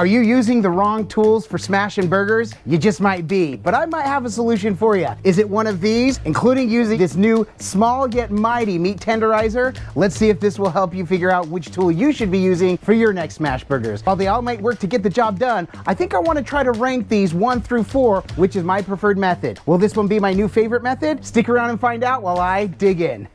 Are you using the wrong tools for smashing burgers? You just might be, but I might have a solution for you. Is it one of these, including using this new small yet mighty meat tenderizer? Let's see if this will help you figure out which tool you should be using for your next smash burgers. While they all might work to get the job done, I think I want to try to rank these 1 through 4, which is my preferred method. Will this one be my new favorite method? Stick around and find out while I dig in.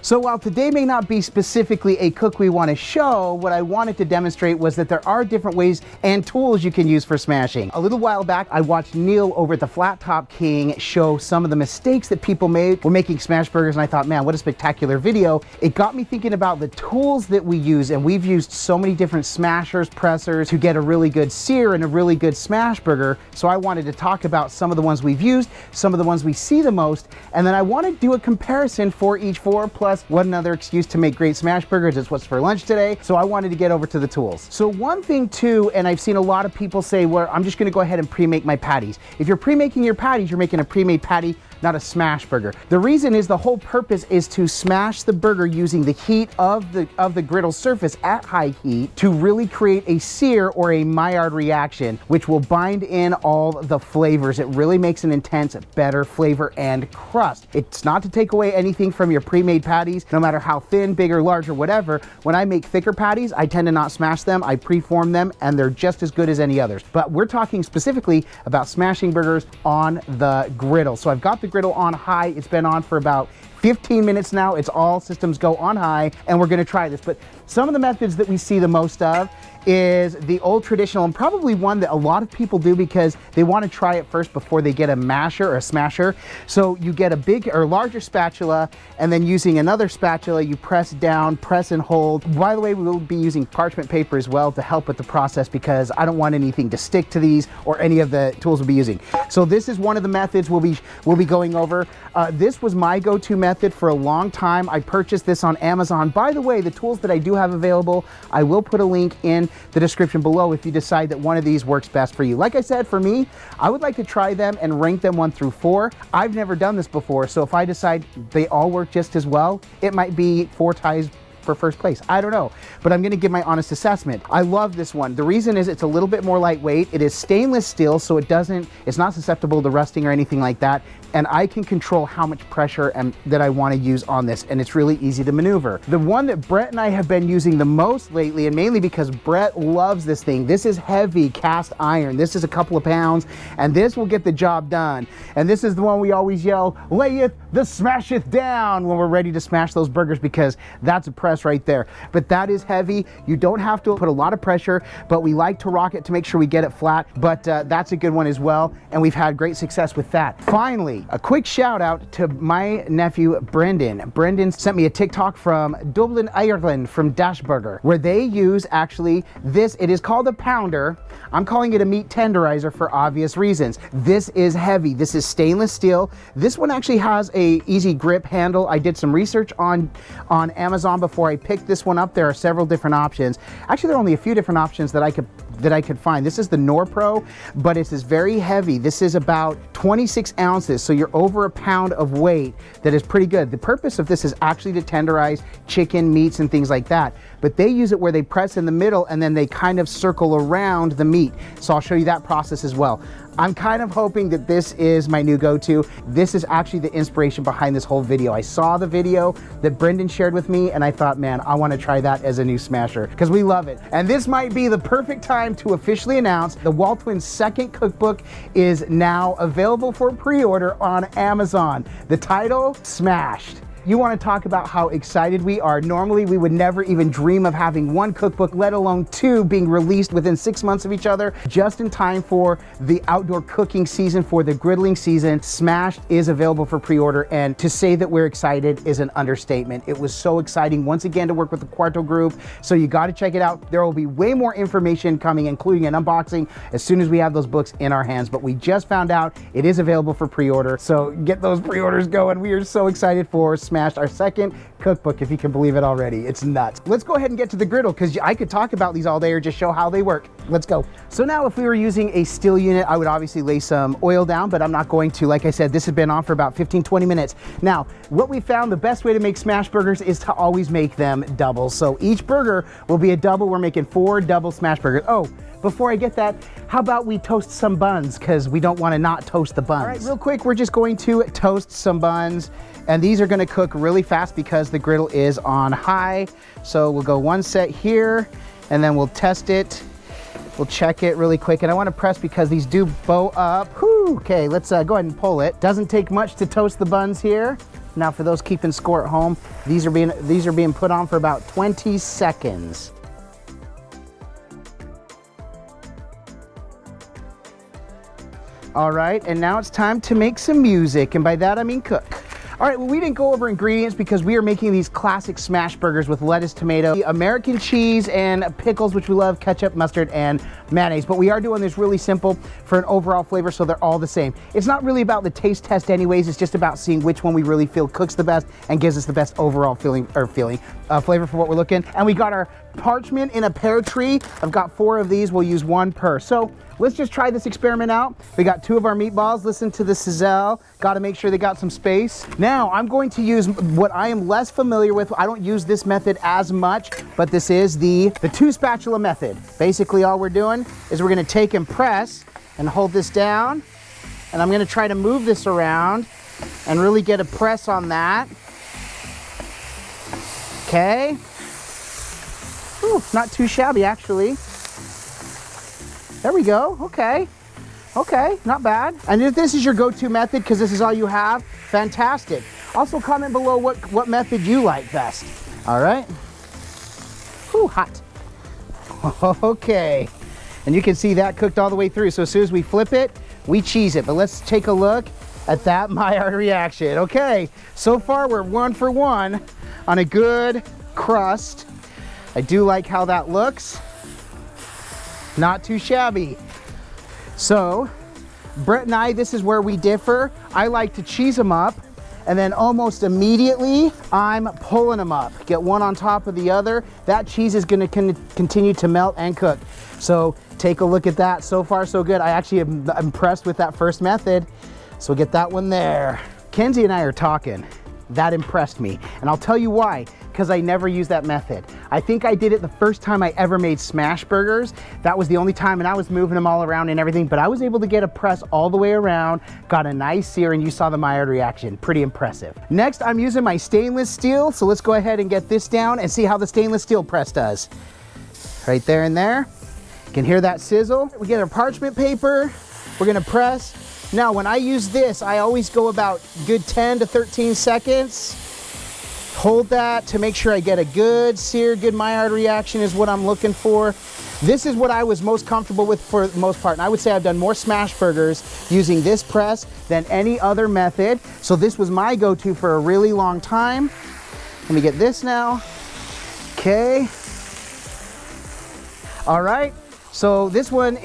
So while today may not be specifically a cook we want to show, what I wanted to demonstrate was that there are different ways and tools you can use for smashing. A little while back, I watched Neil over at the Flat Top King show some of the mistakes that people made when making smash burgers, and I thought, man, what a spectacular video. It got me thinking about the tools that we use, and we've used so many different smashers, pressers to get a really good sear and a really good smash burger. So I wanted to talk about some of the ones we've used, some of the ones we see the most, and then I want to do a comparison for each 4 plus what another excuse to make great smash burgers is what's for lunch today. So I wanted to get over to the tools. So one thing too, and I've seen a lot of people say, well, I'm just gonna go ahead and pre-make my patties. If you're pre-making your patties, you're making a pre-made patty, not a smash burger. The reason is the whole purpose is to smash the burger using the heat of the griddle surface at high heat to really create a sear or a Maillard reaction, which will bind in all the flavors. It really makes an intense, better flavor and crust. It's not to take away anything from your pre-made patties, no matter how thin, big or large or whatever. When I make thicker patties, I tend to not smash them. I pre-form them and they're just as good as any others. But we're talking specifically about smashing burgers on the griddle. So I've got the griddle on high. It's been on for about 15 minutes now. It's all systems go on high, and we're going to try this. But some of the methods that we see the most of is the old traditional, and probably one that a lot of people do because they want to try it first before they get a masher or a smasher. So you get a big or larger spatula, and then using another spatula, you press down, press and hold. By the way, we will be using parchment paper as well to help with the process because I don't want anything to stick to these or any of the tools we'll be using. So this is one of the methods we'll be going over. This was my go-to method for a long time. I purchased this on Amazon. By the way, the tools that I do have available, I will put a link in the description below if you decide that one of these works best for you. Like I said, for me, I would like to try them and rank them 1 through 4. I've never done this before, so if I decide they all work just as well, it might be 4 ties for first place. I don't know, but I'm gonna give my honest assessment. I love this one. The reason is it's a little bit more lightweight. It is stainless steel, so it's not susceptible to rusting or anything like that. And I can control how much pressure that I want to use on this, and it's really easy to maneuver. The one that Brett and I have been using the most lately, and mainly because Brett loves this thing, this is heavy cast iron. This is a couple of pounds, and this will get the job done. And this is the one we always yell, layeth the smasheth down, when we're ready to smash those burgers, because that's a press right there. But that is heavy. You don't have to put a lot of pressure, but we like to rock it to make sure we get it flat. But that's a good one as well, and we've had great success with that. Finally, a quick shout out to my nephew, Brendan. Brendan sent me a TikTok from Dublin, Ireland, from Dashburger, where they use actually this. It is called a pounder. I'm calling it a meat tenderizer for obvious reasons. This is heavy. This is stainless steel. This one actually has a easy grip handle. I did some research on Amazon before I picked this one up. There are several different options. Actually, there are only a few different options that I could find. This is the Norpro, but it is very heavy. This is about 26 ounces, so you're over a pound of weight. That is pretty good. The purpose of this is actually to tenderize chicken, meats, and things like that. But they use it where they press in the middle and then they kind of circle around the meat. So I'll show you that process as well. I'm kind of hoping that this is my new go-to. This is actually the inspiration behind this whole video. I saw the video that Brendan shared with me and I thought, man, I want to try that as a new smasher because we love it. And this might be the perfect time to officially announce the Wall Twins' second cookbook is now available for pre-order on Amazon. The title, Smashed. You want to talk about how excited we are. Normally, we would never even dream of having one cookbook, let alone 2 being released within 6 months of each other, just in time for the outdoor cooking season, for the griddling season. Smashed is available for pre-order, and to say that we're excited is an understatement. It was so exciting once again to work with the Quarto group, so you got to check it out. There will be way more information coming, including an unboxing, as soon as we have those books in our hands, but we just found out it is available for pre-order, so get those pre-orders going. We are so excited for Smashed, our second cookbook, if you can believe it already. It's nuts. Let's go ahead and get to the griddle because I could talk about these all day or just show how they work. Let's go. So now if we were using a steel unit, I would obviously lay some oil down, but I'm not going to. Like I said, this has been on for about 15-20 minutes. Now, what we found, the best way to make smash burgers is to always make them doubles. So each burger will be a double. We're making 4 double smash burgers. Oh, before I get that, how about we toast some buns because we don't want to not toast the buns. All right, real quick, we're just going to toast some buns, and these are going to cook really fast because the griddle is on high. So we'll go 1 set here, and then we'll test it. We'll check it really quick, and I want to press because these do bow up. Whew. Okay, let's go ahead and pull it. Doesn't take much to toast the buns here. Now, for those keeping score at home, these are being put on for about 20 seconds. All right, and now it's time to make some music, and by that I mean cook. All right, well, we didn't go over ingredients because we are making these classic smash burgers with lettuce, tomato, American cheese, and pickles, which we love, ketchup, mustard, and mayonnaise. But we are doing this really simple for an overall flavor, so they're all the same. It's not really about the taste test anyways. It's just about seeing which one we really feel cooks the best and gives us the best overall flavor for what we're looking. And we got our parchment in a pear tree. I've got 4 of these. We'll use 1 per. So let's just try this experiment out. We got 2 of our meatballs. Listen to the sizzle. Got to make sure they got some space. Now I'm going to use what I am less familiar with. I don't use this method as much, but this is the 2 spatula method. Basically all we're doing is we're going to take and press and hold this down, and I'm going to try to move this around and really get a press on that. Okay. Ooh, not too shabby actually. There we go. Okay. Okay, not bad. And if this is your go-to method because this is all you have, fantastic. Also comment below what method you like best. All right. Whew, hot. Okay. And you can see that cooked all the way through. So as soon as we flip it, we cheese it. But let's take a look at that Maillard reaction. Okay, so far we're 1 for 1 on a good crust. I do like how that looks. Not too shabby. So, Brett and I, this is where we differ. I like to cheese them up, and then almost immediately, I'm pulling them up. Get one on top of the other. That cheese is gonna continue to melt and cook. So, take a look at that. So far, so good. I actually am impressed with that first method. So we'll get that one there. Kenzie and I are talking. That impressed me. And I'll tell you why. Because I never used that method. I think I did it the first time I ever made smash burgers. That was the only time, and I was moving them all around and everything, but I was able to get a press all the way around, got a nice sear, and you saw the Maillard reaction. Pretty impressive. Next, I'm using my stainless steel, so let's go ahead and get this down and see how the stainless steel press does. Right there and there. You can hear that sizzle. We get our parchment paper. We're gonna press. Now, when I use this, I always go about good 10 to 13 seconds. Hold that to make sure I get a good sear, good Maillard reaction is what I'm looking for. This is what I was most comfortable with for the most part. And I would say I've done more smash burgers using this press than any other method. So this was my go-to for a really long time. Let me get this now. Okay. All right. So this one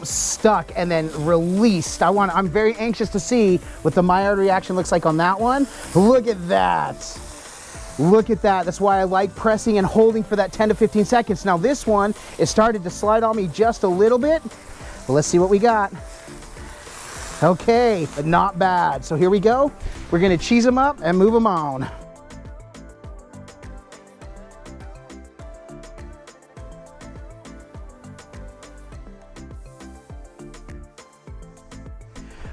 stuck and then released. I'm very anxious to see what the Maillard reaction looks like on that one. Look at that. Look at that. That's why I like pressing and holding for that 10 to 15 seconds. Now this one, it started to slide on me just a little bit. But let's see what we got. Okay, but not bad. So here we go. We're gonna cheese them up and move them on.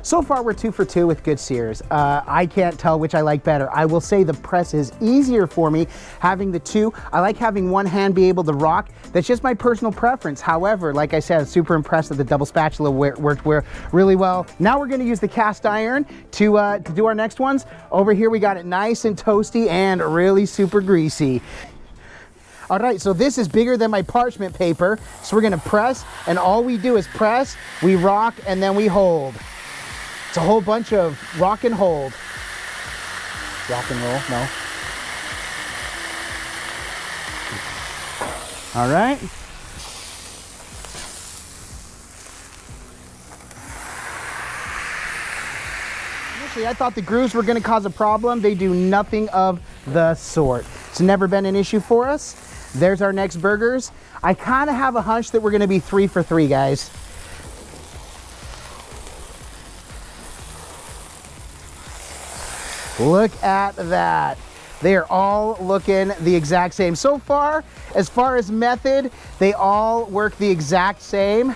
So far, we're 2 for 2 with good sears. I can't tell which I like better. I will say the press is easier for me having the 2. I like having one hand be able to rock. That's just my personal preference. However, like I said, I'm super impressed that the double spatula worked really well. Now we're gonna use the cast iron to do our next ones. Over here, we got it nice and toasty and really super greasy. All right, so this is bigger than my parchment paper. So we're gonna press, and all we do is press, we rock, and then we hold. It's a whole bunch of rock and hold. Rock and roll, no. All right. Initially, I thought the grooves were gonna cause a problem. They do nothing of the sort. It's never been an issue for us. There's our next burgers. I kind of have a hunch that we're gonna be 3 for 3, guys. Look at that. They are all looking the exact same. So far as method, they all work the exact same.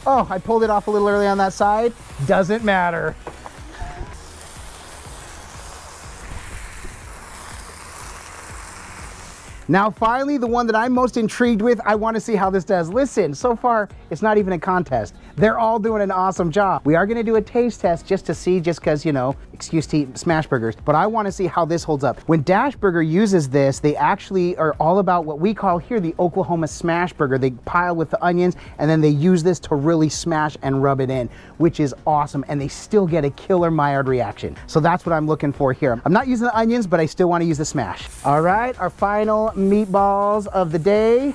Oh, I pulled it off a little early on that side. Doesn't matter. Now finally, the one that I'm most intrigued with, I want to see how this does. Listen, so far, it's not even a contest. They're all doing an awesome job. We are going to do a taste test just to see, just because, you know, excuse to eat smash burgers, but I want to see how this holds up. When Dash Burger uses this, they actually are all about what we call here the Oklahoma smash burger. They pile with the onions, and then they use this to really smash and rub it in, which is awesome, and they still get a killer Maillard reaction. So that's what I'm looking for here. I'm not using the onions, but I still want to use the smash. All right, our final meatballs of the day,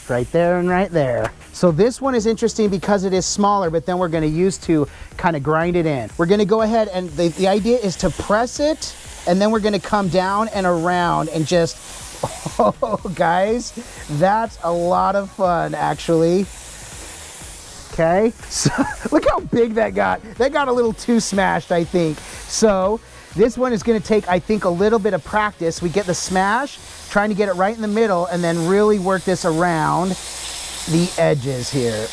right there and right there. So this one is interesting because it is smaller, but then we're going to use to kind of grind it in. We're going to go ahead and the idea is to press it, and then we're going to come down and around and just, oh guys, that's a lot of fun actually. Okay, so look how big that got. That got a little too smashed, I think. So this one is going to take, I think, a little bit of practice. We get the smash, trying to get it right in the middle, and then really work this around the edges here.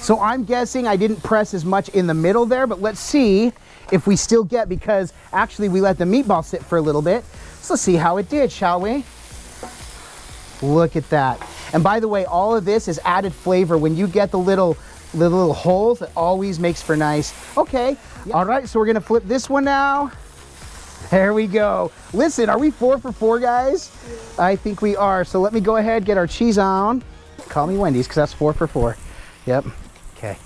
So I'm guessing I didn't press as much in the middle there, but let's see if we still get, because actually we let the meatball sit for a little bit. So let's see how it did, shall we? Look at that. And by the way, all of this is added flavor. When you get the little holes, it always makes for nice. Okay, yep. All right, so we're gonna flip this one now. There we go. Listen, are we 4 for 4, guys? Yeah. I think we are. So let me go ahead, get our cheese on. Call me Wendy's, because that's 4 for 4. Yep, okay.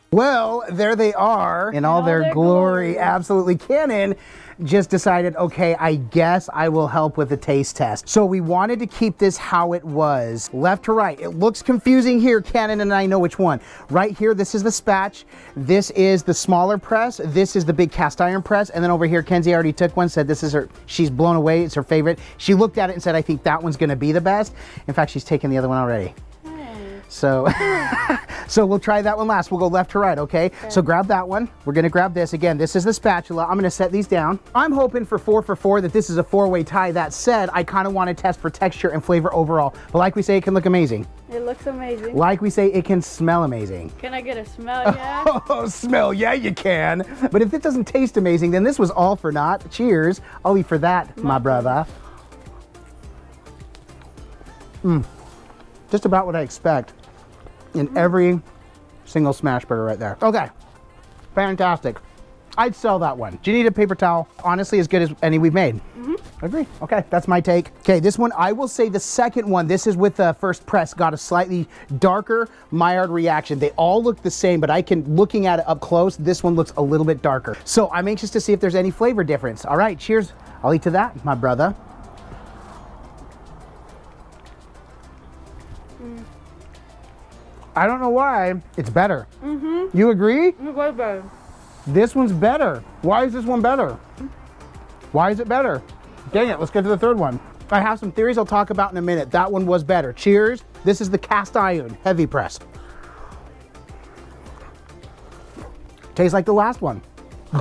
Well, there they are in all their glory. Absolutely. Cannon just decided, okay, I guess I will help with the taste test. So we wanted to keep this how it was, left to right. It looks confusing here, Cannon, and I know which one. Right here, this is the spatch. This is the smaller press. This is the big cast iron press. And then over here, Kenzie already took one, said this is her, she's blown away, it's her favorite. She looked at it and said, I think that one's gonna be the best. In fact, she's taken the other one already. So, so we'll try that one last. We'll go left to right, okay? So grab that one. We're gonna grab this. Again, this is the spatula. I'm gonna set these down. I'm hoping for 4 for 4 that this is a 4-way tie. That said, I kind of want to test for texture and flavor overall. But like we say, it can look amazing. It looks amazing. Like we say, it can smell amazing. Can I get a smell, yeah? Oh, smell, yeah, you can. But if it doesn't taste amazing, then this was all for naught. Cheers. I'll eat for that, my brother. Just about what I expect in every single smash burger right there. Okay, fantastic. I'd sell that one. Do you need a paper towel? Honestly, as good as any we've made. Agree. Okay, that's my take. Okay, this one, I will say the second one, this is with the first press, got a slightly darker Maillard reaction. They all look the same, but looking at it up close, this one looks a little bit darker. So I'm anxious to see if there's any flavor difference. All right, cheers. I'll eat to that, my brother. I don't know why, it's better. You agree? It was better. This one's better. Why is this one better? Why is it better? Dang it, let's get to the third one. I have some theories I'll talk about in a minute. That one was better. Cheers. This is the cast iron heavy press. Tastes like the last one.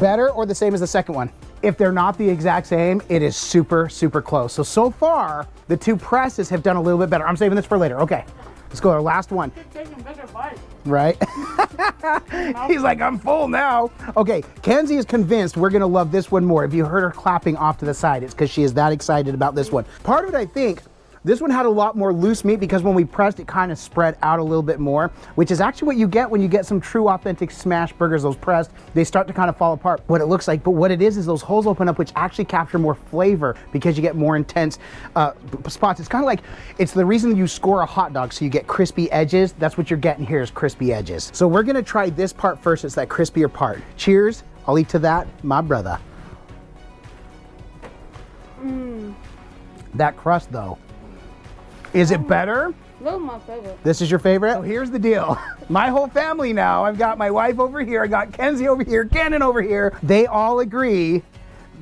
Better or the same as the second one? If they're not the exact same, it is super, super close. So far, the two presses have done a little bit better. I'm saving this for later. Okay, let's go to our last one. Right? He's like, I'm full now. Okay, Kenzie is convinced we're gonna love this one more. If you heard her clapping off to the side, it's because she is that excited about this one. Part of it, I think, this one had a lot more loose meat because when we pressed, it kind of spread out a little bit more, which is actually what you get when you get some true authentic smash burgers, those pressed. They start to kind of fall apart, what it looks like. But what it is those holes open up, which actually capture more flavor because you get more intense spots. It's kind of like, it's the reason you score a hot dog, so you get crispy edges. That's what you're getting here is crispy edges. So we're gonna try this part first. It's that crispier part. Cheers, I'll eat to that, my brother. That crust though. Is it better? This is my favorite. This is your favorite? So here's the deal. My whole family now, I've got my wife over here, I got Kenzie over here, Cannon over here. They all agree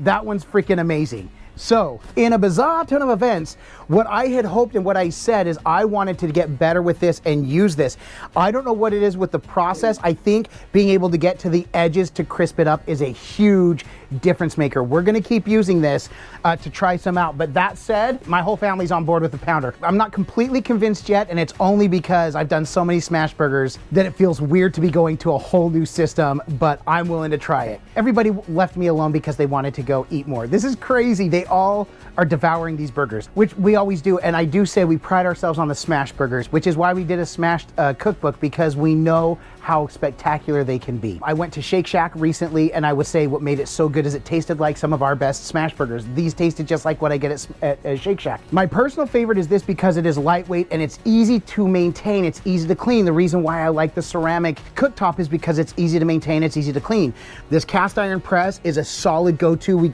that one's freaking amazing. So, in a bizarre turn of events, what I had hoped and what I said is I wanted to get better with this and use this. I don't know what it is with the process. I think being able to get to the edges to crisp it up is a huge difference maker. We're gonna keep using this to try some out. But that said, my whole family's on board with the pounder. I'm not completely convinced yet, and it's only because I've done so many smash burgers that it feels weird to be going to a whole new system, but I'm willing to try it. Everybody left me alone because they wanted to go eat more. This is crazy. They all are devouring these burgers, which we always do. And I do say we pride ourselves on the smash burgers, which is why we did a smashed cookbook, because we know how spectacular they can be. I went to Shake Shack recently, and I would say what made it so good is it tasted like some of our best smash burgers. These tasted just like what I get at Shake Shack. My personal favorite is this because it is lightweight and it's easy to maintain, it's easy to clean. The reason why I like the ceramic cooktop is because it's easy to maintain, it's easy to clean. This cast iron press is a solid go-to.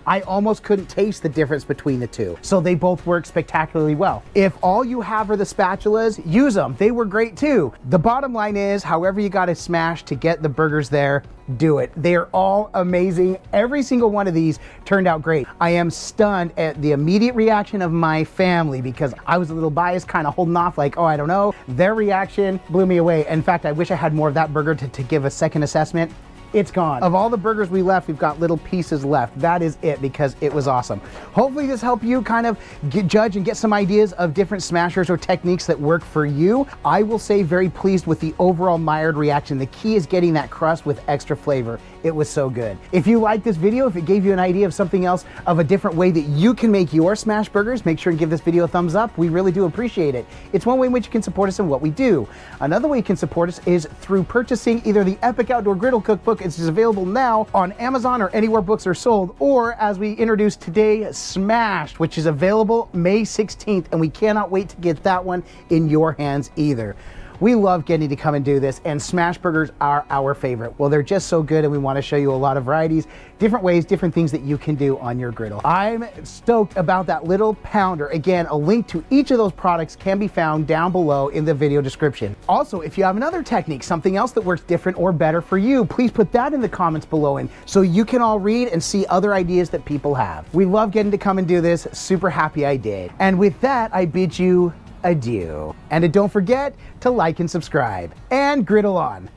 I almost couldn't taste the difference between the two. So they both work spectacularly well. If all you have are the spatulas, use them. They were great too. The bottom line is, however you got to smash to get the burgers there, do it. They are all amazing. Every single one of these turned out great. I am stunned at the immediate reaction of my family because I was a little biased, kind of holding off like, oh, I don't know. Their reaction blew me away. In fact, I wish I had more of that burger to give a second assessment. It's gone. Of all the burgers we left, we've got little pieces left. That is it, because it was awesome. Hopefully this helped you kind of judge and get some ideas of different smashers or techniques that work for you. I will say very pleased with the overall mired reaction. The key is getting that crust with extra flavor. It was so good. If you liked this video, if it gave you an idea of something else, of a different way that you can make your smash burgers, make sure and give this video a thumbs up. We really do appreciate it. It's one way in which you can support us in what we do. Another way you can support us is through purchasing either the Epic Outdoor Griddle Cookbook. It's available now on Amazon or anywhere books are sold, or as we introduced today, Smashed, which is available May 16th, and we cannot wait to get that one in your hands either. We love getting to come and do this, and smash burgers are our favorite. Well, they're just so good, and we want to show you a lot of varieties, different ways, different things that you can do on your griddle. I'm stoked about that little pounder. Again, a link to each of those products can be found down below in the video description. Also, if you have another technique, something else that works different or better for you, please put that in the comments below, and so you can all read and see other ideas that people have. We love getting to come and do this. Super happy I did. And with that, I bid you adieu. And don't forget to like and subscribe. And griddle on.